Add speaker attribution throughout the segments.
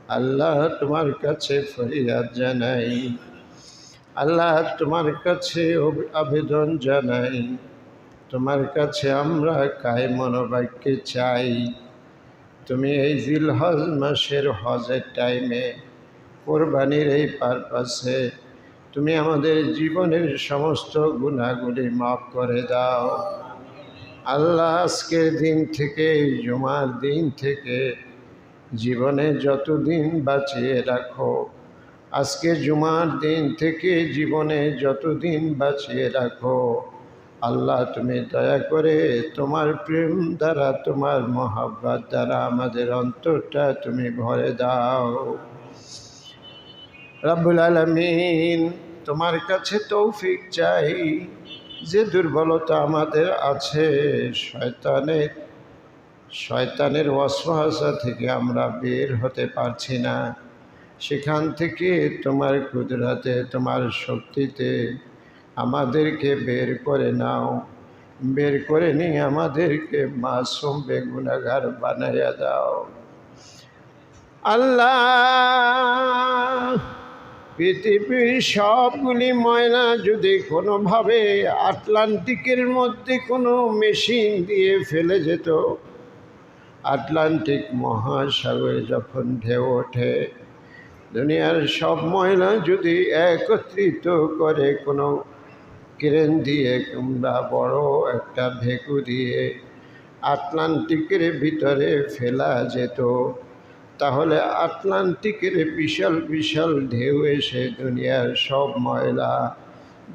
Speaker 1: আল্লাহ তোমার কাছে ফরিয়াদ জানাই, আল্লাহ তোমার কাছে আবেদন জানাই, তোমার কাছে আমরা কায় মনোবাক্যে চাই, তুমি এই জিলহজ মাসের হজের টাইমে, কোরবানির এই পারপাসে তুমি আমাদের জীবনের সমস্ত গুনাহগুলি মাফ করে দাও। আল্লাহ আজকের দিন থেকে, জুমার দিন থেকে জীবনে যতদিন বাঁচিয়ে রাখো, আজকে জুমার দিন থেকে জীবনে যতদিন বাঁচিয়ে রাখো, আল্লাহ তুমি দয়া করে তোমার প্রেম দ্বারা, তোমার মহব্বত দ্বারা আমাদের অন্তরটা তুমি ভরে দাও। রব্বুল আলামিন, তোমার কাছে তৌফিক চাই, যে দুর্বলতা আমাদের আছে, শয়তানের ওয়াসওয়াসা থেকে আমরা বের হতে পারছি না, সেখান থেকে তোমার কুদরতে, তোমার শক্তিতে আমাদেরকে বের করে নাও। বের করে নিয়ে আমাদেরকে মাসুম বেগুনাহগার বানাইয়া দাও। আল্লাহ, পৃথিবীর সবগুলি ময়লা যদি কোনোভাবে আটলান্টিকের মধ্যে কোনো মেশিন দিয়ে ফেলে যেত, আটলান্টিক মহাসাগরে যখন ঢেউ ওঠে, দুনিয়ার সব ময়লা যদি একত্রিত করে কোনো ক্রেন দিয়ে কিংবা বড় একটা ভেকু দিয়ে আটলান্টিকের ভিতরে ফেলা যেত, তাহলে আটলান্টিকের বিশাল বিশাল ঢেউ এসে দুনিয়ার সব ময়লা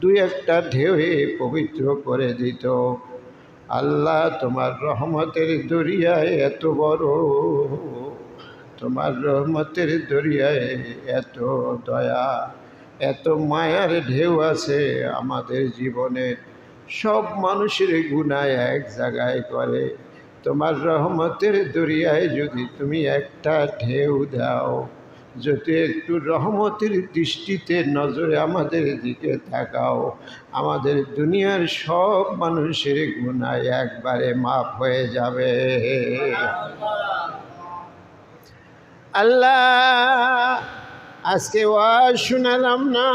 Speaker 1: দুই একটা ঢেউয়ে পবিত্র করে দিত। আল্লাহ, তোমার রহমতের দরিয়ায় এত বড়, তোমার রহমতের দরিয়ায় এত দয়া, এত মায়ার ঢেউ আছে আমাদের জীবনের সব মানুষের গুনাহ এক জায়গায় করে। তোমার রহমতের দরিয়ায় যদি তুমি একটা ঢেউ দাও, যদি একটু রহমতের দৃষ্টিতে নজরে আমাদের দিকে তাকাও, আমাদের দুনিয়ার সব মানুষের গুনাহ একবারে মাফ হয়ে যাবে। আল্লাহ, আজকে ওয়াজ শোনালাম না,